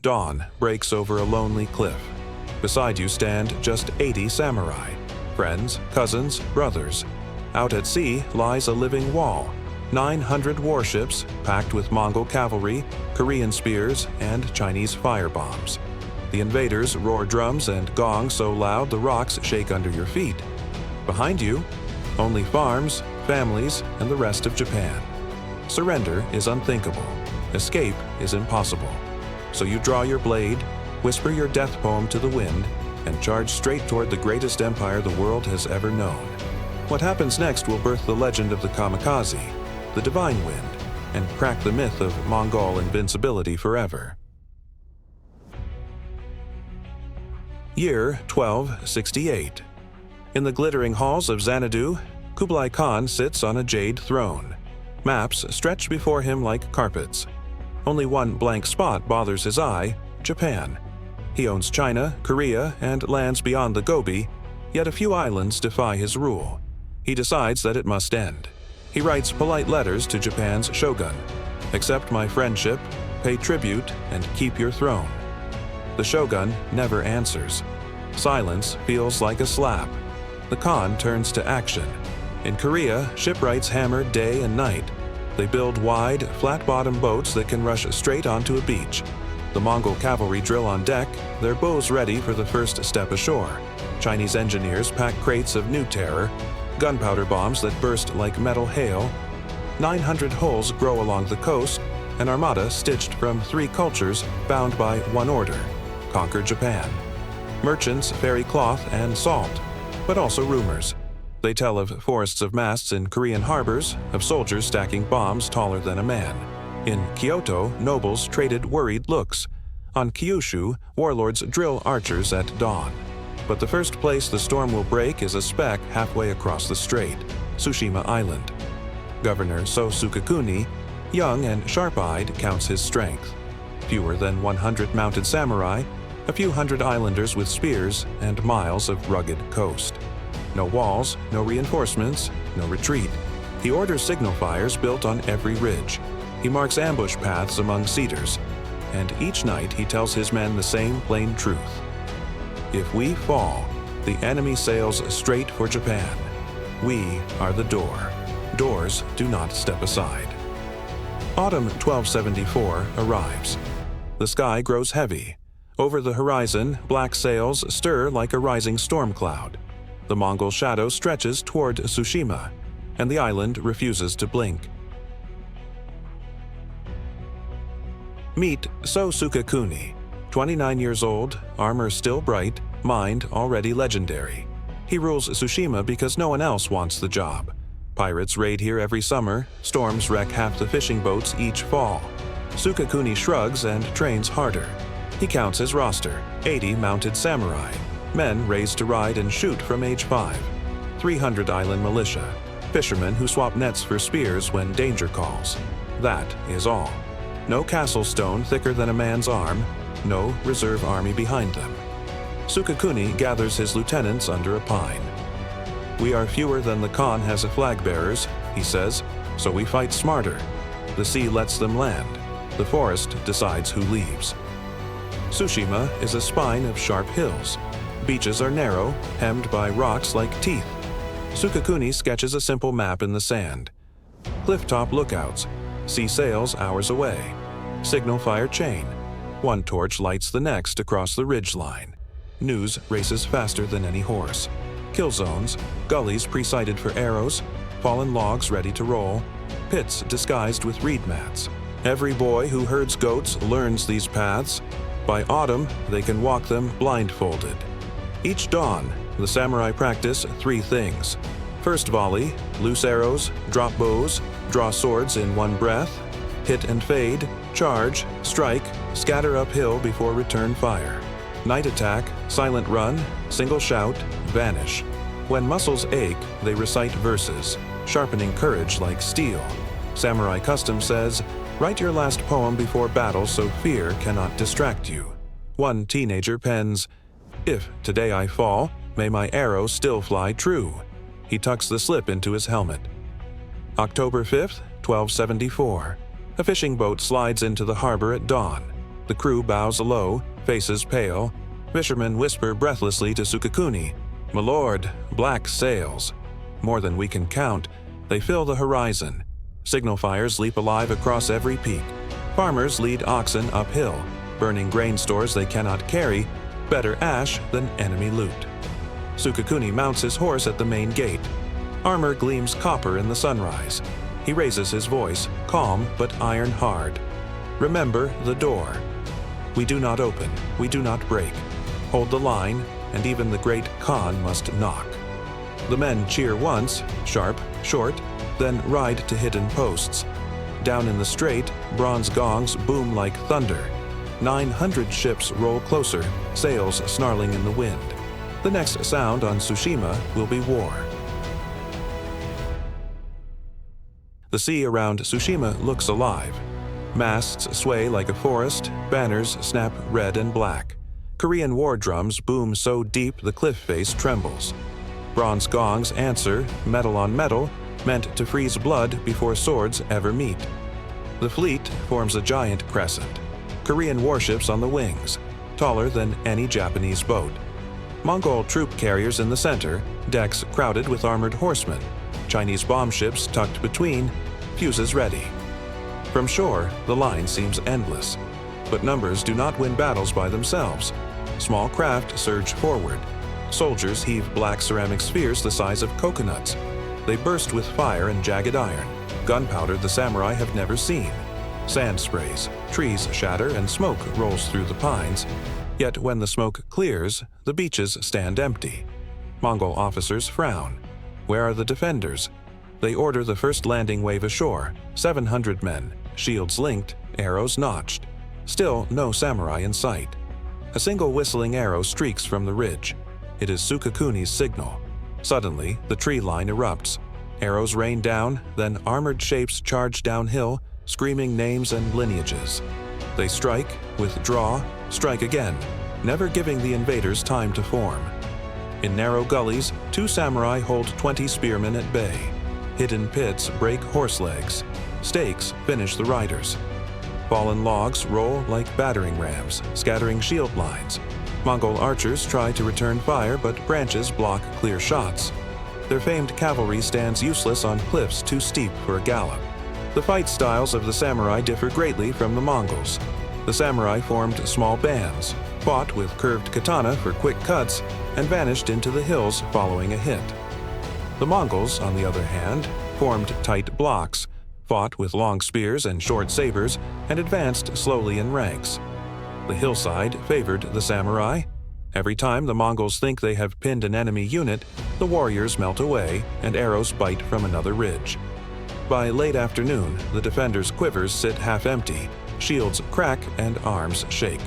Dawn breaks over a lonely cliff. Beside you stand just 80 samurai, friends, cousins, brothers. Out at sea lies a living wall, 900 warships packed with Mongol cavalry, Korean spears, and Chinese firebombs. The invaders roar drums and gongs so loud the rocks shake under your feet. Behind you, only farms, families, and the rest of Japan. Surrender is unthinkable. Escape is impossible. So you draw your blade, whisper your death poem to the wind, and charge straight toward the greatest empire the world has ever known. What happens next will birth the legend of the Kamikaze, the divine wind, and crack the myth of Mongol invincibility forever. Year 1268. In the glittering halls of Xanadu, Kublai Khan sits on a jade throne. Maps stretch before him like carpets. Only one blank spot bothers his eye: Japan. He owns China, Korea, and lands beyond the Gobi, yet a few islands defy his rule. He decides that it must end. He writes polite letters to Japan's shogun. Accept my friendship, pay tribute, and keep your throne. The shogun never answers. Silence feels like a slap. The Khan turns to action. In Korea, shipwrights hammer day and night. They build wide, flat-bottom boats that can rush straight onto a beach. The Mongol cavalry drill on deck, their bows ready for the first step ashore. Chinese engineers pack crates of new terror, gunpowder bombs that burst like metal hail. 900 hulls grow along the coast, an armada stitched from 3 cultures bound by one order: conquer Japan. Merchants ferry cloth and salt, but also rumors. They tell of forests of masts in Korean harbors, of soldiers stacking bombs taller than a man. In Kyoto, nobles traded worried looks. On Kyushu, warlords drill archers at dawn. But the first place the storm will break is a speck halfway across the strait, Tsushima Island. Governor Sō Sukekuni, young and sharp-eyed, counts his strength. Fewer than 100 mounted samurai, a few hundred islanders with spears, and miles of rugged coast. No walls, no reinforcements, no retreat. He orders signal fires built on every ridge. He marks ambush paths among cedars. And each night he tells his men the same plain truth. If we fall, the enemy sails straight for Japan. We are the door. Doors do not step aside. Autumn 1274 arrives. The sky grows heavy. Over the horizon, black sails stir like a rising storm cloud. The Mongol Shadow stretches toward Tsushima, and the island refuses to blink. Meet Sō Sukekuni, 29 years old, armor still bright, mind already legendary. He rules Tsushima because no one else wants the job. Pirates raid here every summer, storms wreck half the fishing boats each fall. Sukekuni shrugs and trains harder. He counts his roster: 80 mounted samurai, men raised to ride and shoot from age 5, 300 island militia, fishermen who swap nets for spears when danger calls. That is all. No castle stone thicker than a man's arm, no reserve army behind them. Sukekuni gathers his lieutenants under a pine. We are fewer than the Khan has of flag bearers, he says, so we fight smarter. The sea lets them land. The forest decides who leaves. Tsushima is a spine of sharp hills. Beaches are narrow, hemmed by rocks like teeth. Sukekuni sketches a simple map in the sand. Clifftop lookouts. See sails hours away. Signal fire chain. One torch lights the next across the ridgeline. News races faster than any horse. Kill zones, gullies pre-sighted for arrows, fallen logs ready to roll, pits disguised with reed mats. Every boy who herds goats learns these paths. By autumn, they can walk them blindfolded. Each dawn, the samurai practice 3 things. First volley, loose arrows, drop bows, draw swords in one breath, hit and fade, charge, strike, scatter uphill before return fire. Night attack, silent run, single shout, vanish. When muscles ache, they recite verses, sharpening courage like steel. Samurai custom says, write your last poem before battle so fear cannot distract you. One teenager pens, if today I fall, may my arrow still fly true. He tucks the slip into his helmet. October 5th, 1274. A fishing boat slides into the harbor at dawn. The crew bows low, faces pale. Fishermen whisper breathlessly to Sukekuni, "My lord, black sails." More than we can count, they fill the horizon. Signal fires leap alive across every peak. Farmers lead oxen uphill, burning grain stores they cannot carry, better ash than enemy loot. Sukekuni mounts his horse at the main gate. Armor gleams copper in the sunrise. He raises his voice, calm but iron hard. "Remember the door. We do not open, we do not break. Hold the line, and even the great Khan must knock." The men cheer once, sharp, short, then ride to hidden posts. Down in the strait, bronze gongs boom like thunder. 900 ships roll closer, sails snarling in the wind. The next sound on Tsushima will be war. The sea around Tsushima looks alive. Masts sway like a forest, banners snap red and black. Korean war drums boom so deep the cliff face trembles. Bronze gongs answer, metal on metal, meant to freeze blood before swords ever meet. The fleet forms a giant crescent. Korean warships on the wings, taller than any Japanese boat. Mongol troop carriers in the center, decks crowded with armored horsemen. Chinese bomb ships tucked between, fuses ready. From shore, the line seems endless. But numbers do not win battles by themselves. Small craft surge forward. Soldiers heave black ceramic spheres the size of coconuts. They burst with fire and jagged iron, gunpowder the samurai have never seen. Sand sprays, trees shatter, and smoke rolls through the pines. Yet when the smoke clears, the beaches stand empty. Mongol officers frown. Where are the defenders? They order the first landing wave ashore, 700 men, shields linked, arrows notched. Still no samurai in sight. A single whistling arrow streaks from the ridge. It is Sukekuni's signal. Suddenly, the tree line erupts. Arrows rain down, then armored shapes charge downhill, screaming names and lineages. They strike, withdraw, strike again, never giving the invaders time to form. In narrow gullies, 2 samurai hold 20 spearmen at bay. Hidden pits break horse legs. Stakes finish the riders. Fallen logs roll like battering rams, scattering shield lines. Mongol archers try to return fire, but branches block clear shots. Their famed cavalry stands useless on cliffs too steep for a gallop. The fight styles of the samurai differ greatly from the Mongols. The samurai formed small bands, fought with curved katana for quick cuts, and vanished into the hills following a hit. The Mongols, on the other hand, formed tight blocks, fought with long spears and short sabers, and advanced slowly in ranks. The hillside favored the samurai. Every time the Mongols think they have pinned an enemy unit, the warriors melt away and arrows bite from another ridge. By late afternoon, the defenders' quivers sit half empty, shields crack and arms shake.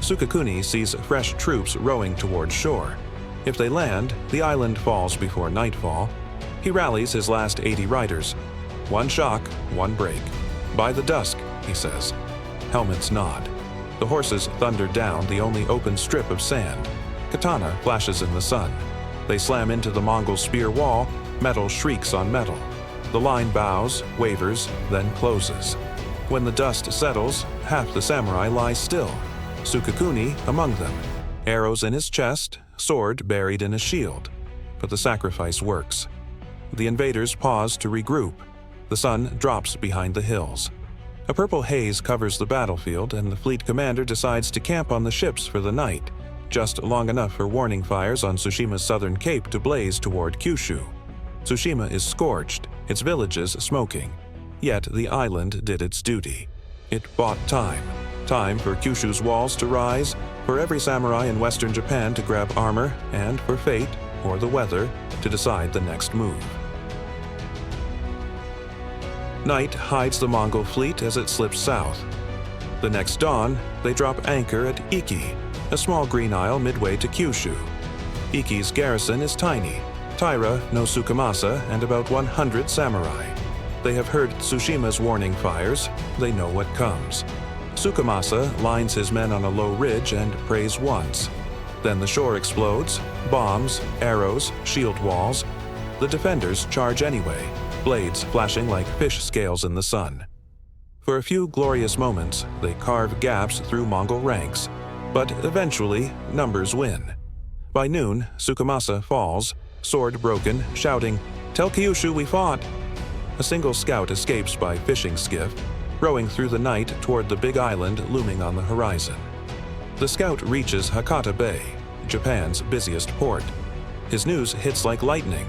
Sukekuni sees fresh troops rowing toward shore. If they land, the island falls before nightfall. He rallies his last 80 riders. One shock, one break. By the dusk, he says. Helmets nod. The horses thunder down the only open strip of sand. Katana flashes in the sun. They slam into the Mongol spear wall, metal shrieks on metal. The line bows, wavers, then closes. When the dust settles, half the samurai lie still. Sukekuni among them. Arrows in his chest, sword buried in a shield. But the sacrifice works. The invaders pause to regroup. The sun drops behind the hills. A purple haze covers the battlefield, and the fleet commander decides to camp on the ships for the night, just long enough for warning fires on Tsushima's southern cape to blaze toward Kyushu. Tsushima is scorched, its villages smoking. Yet the island did its duty. It bought time. Time for Kyushu's walls to rise, for every samurai in western Japan to grab armor, and for fate, or the weather, to decide the next move. Night hides the Mongol fleet as it slips south. The next dawn, they drop anchor at Iki, a small green isle midway to Kyushu. Iki's garrison is tiny, Taira no Tsukumasa and about 100 samurai. They have heard Tsushima's warning fires, they know what comes. Tsukumasa lines his men on a low ridge and prays once. Then the shore explodes, bombs, arrows, shield walls. The defenders charge anyway, blades flashing like fish scales in the sun. For a few glorious moments, they carve gaps through Mongol ranks, but eventually, numbers win. By noon, Tsukemasa falls, sword broken, shouting, "Tell Kyushu we fought!" A single scout escapes by fishing skiff, rowing through the night toward the big island looming on the horizon. The scout reaches Hakata Bay, Japan's busiest port. His news hits like lightning.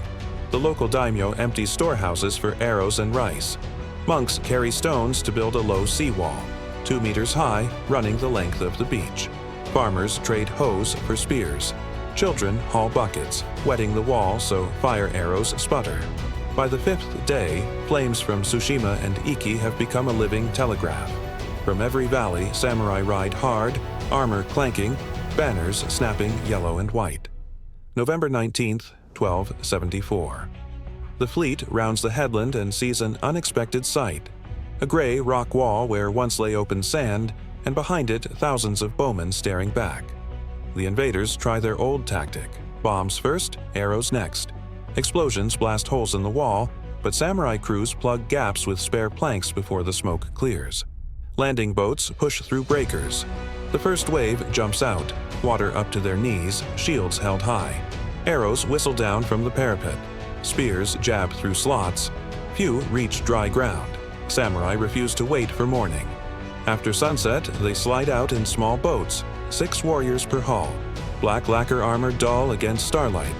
The local daimyo empties storehouses for arrows and rice. Monks carry stones to build a low seawall, 2 meters high, running the length of the beach. Farmers trade hoes for spears. Children haul buckets, wetting the wall so fire arrows sputter. By the 5th day, flames from Tsushima and Iki have become a living telegraph. From every valley, samurai ride hard, armor clanking, banners snapping yellow and white. November 19th, 1274. The fleet rounds the headland and sees an unexpected sight. A gray rock wall where once lay open sand, and behind it thousands of bowmen staring back. The invaders try their old tactic: bombs first, arrows next. Explosions blast holes in the wall, but samurai crews plug gaps with spare planks before the smoke clears. Landing boats push through breakers. The first wave jumps out, water up to their knees, shields held high. Arrows whistle down from the parapet. Spears jab through slots. Few reach dry ground. Samurai refuse to wait for morning. After sunset, they slide out in small boats, 6 warriors per hull, black lacquer armor dull against starlight.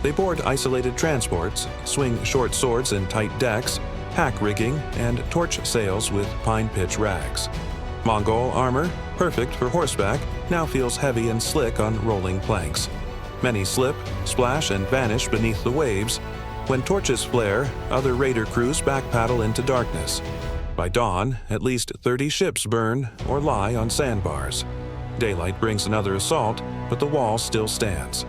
They board isolated transports, swing short swords in tight decks, hack rigging, and torch sails with pine pitch rags. Mongol armor, perfect for horseback, now feels heavy and slick on rolling planks. Many slip, splash, and vanish beneath the waves. When torches flare, other raider crews backpaddle into darkness. By dawn, at least 30 ships burn or lie on sandbars. Daylight brings another assault, but the wall still stands.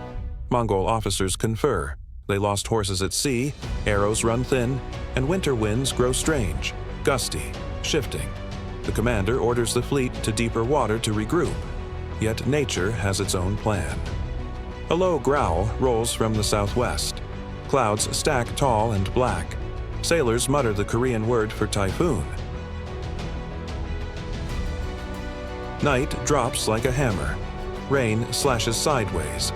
Mongol officers confer. They lost horses at sea, arrows run thin, and winter winds grow strange, gusty, shifting. The commander orders the fleet to deeper water to regroup. Yet nature has its own plan. A low growl rolls from the southwest. Clouds stack tall and black. Sailors mutter the Korean word for typhoon. Night drops like a hammer. Rain slashes sideways.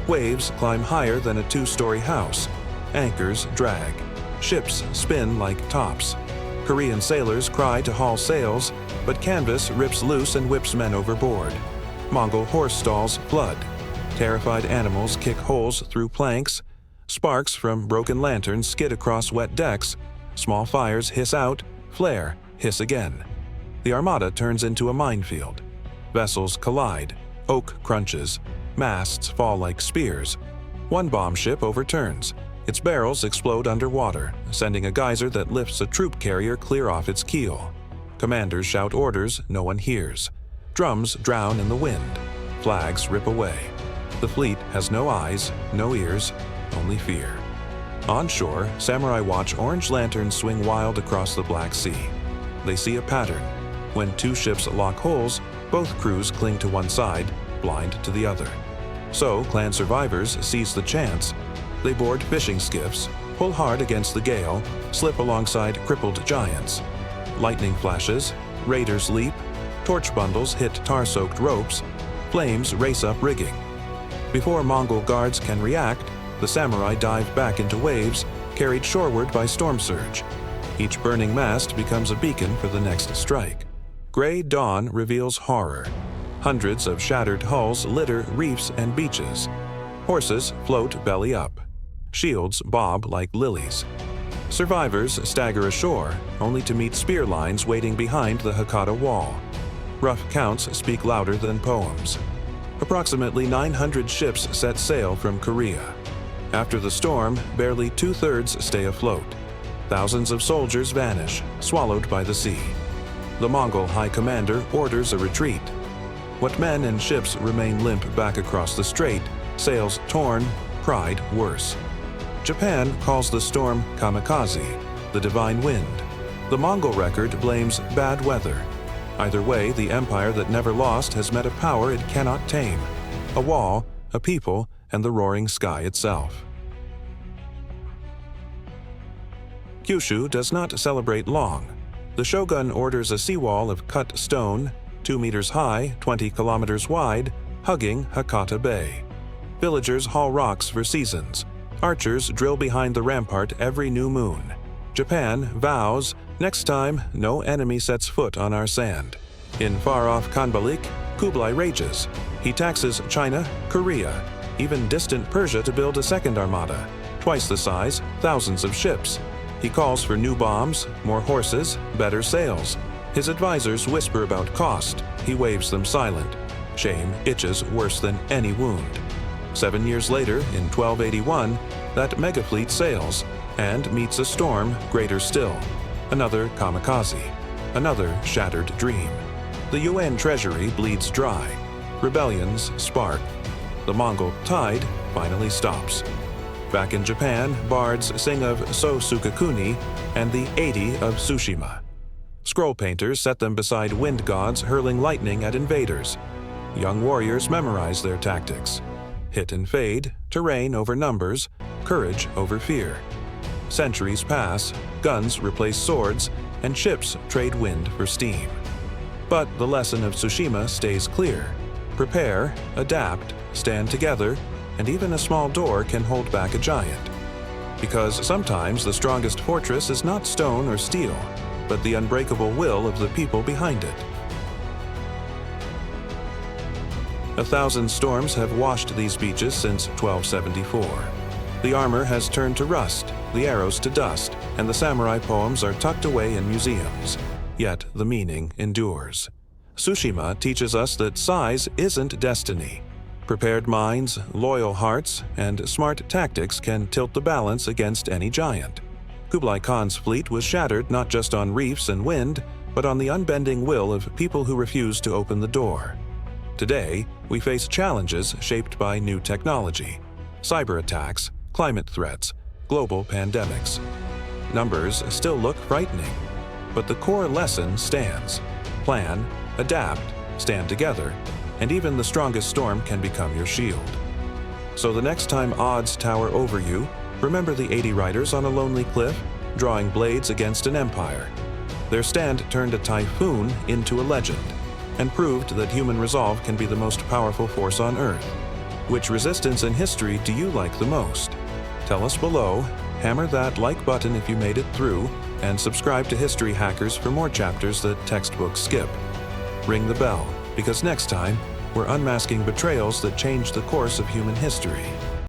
Waves climb higher than a 2-story house. Anchors drag. Ships spin like tops. Korean sailors cry to haul sails, but canvas rips loose and whips men overboard. Mongol horse stalls flood. Terrified animals kick holes through planks. Sparks from broken lanterns skid across wet decks. Small fires hiss out, flare, hiss again. The armada turns into a minefield. Vessels collide. Oak crunches. Masts fall like spears. One bomb ship overturns. Its barrels explode underwater, sending a geyser that lifts a troop carrier clear off its keel. Commanders shout orders no one hears. Drums drown in the wind. Flags rip away. The fleet has no eyes, no ears, only fear. On shore, samurai watch orange lanterns swing wild across the Black Sea. They see a pattern. When 2 ships lock holes, both crews cling to one side, blind to the other. So, clan survivors seize the chance. They board fishing skiffs, pull hard against the gale, slip alongside crippled giants. Lightning flashes, raiders leap, torch bundles hit tar-soaked ropes, flames race up rigging. Before Mongol guards can react, the samurai dive back into waves, carried shoreward by storm surge. Each burning mast becomes a beacon for the next strike. Gray dawn reveals horror. Hundreds of shattered hulls litter reefs and beaches. Horses float belly up. Shields bob like lilies. Survivors stagger ashore, only to meet spear lines waiting behind the Hakata wall. Rough counts speak louder than poems. Approximately 900 ships set sail from Korea. After the storm, barely 2/3 stay afloat. Thousands of soldiers vanish, swallowed by the sea. The Mongol high commander orders a retreat. What men and ships remain limp back across the strait, sails torn, pride worse. Japan calls the storm Kamikaze, the divine wind. The Mongol record blames bad weather. Either way, the empire that never lost has met a power it cannot tame. A wall, a people, and the roaring sky itself. Kyushu does not celebrate long. The shogun orders a seawall of cut stone, 2 meters high, 20 kilometers wide, hugging Hakata Bay. Villagers haul rocks for seasons. Archers drill behind the rampart every new moon. Japan vows, next time, no enemy sets foot on our sand. In far-off Khanbalik, Kublai rages. He taxes China, Korea, even distant Persia to build a second armada, twice the size, thousands of ships. He calls for new bombs, more horses, better sails. His advisors whisper about cost. He waves them silent. Shame itches worse than any wound. 7 years later, in 1281, that megafleet sails and meets a storm greater still. Another kamikaze. Another shattered dream. The UN treasury bleeds dry. Rebellions spark. The Mongol tide finally stops. Back in Japan, bards sing of Sō Sukekuni and the 80 of Tsushima. Scroll painters set them beside wind gods hurling lightning at invaders. Young warriors memorize their tactics. Hit and fade, terrain over numbers, courage over fear. Centuries pass, guns replace swords, and ships trade wind for steam. But the lesson of Tsushima stays clear. Prepare, adapt, stand together, and even a small door can hold back a giant. Because sometimes the strongest fortress is not stone or steel, but the unbreakable will of the people behind it. 1,000 storms have washed these beaches since 1274. The armor has turned to rust, the arrows to dust, and the samurai poems are tucked away in museums. Yet the meaning endures. Tsushima teaches us that size isn't destiny. Prepared minds, loyal hearts, and smart tactics can tilt the balance against any giant. Kublai Khan's fleet was shattered not just on reefs and wind, but on the unbending will of people who refused to open the door. Today, we face challenges shaped by new technology, cyber attacks, climate threats, global pandemics. Numbers still look frightening, but the core lesson stands. Plan, adapt, stand together, and even the strongest storm can become your shield. So the next time odds tower over you, remember the 80 riders on a lonely cliff, drawing blades against an empire. Their stand turned a typhoon into a legend, and proved that human resolve can be the most powerful force on Earth. Which resistance in history do you like the most? Tell us below, hammer that like button if you made it through, and subscribe to History Hackers for more chapters that textbooks skip. Ring the bell, because next time, we're unmasking betrayals that changed the course of human history.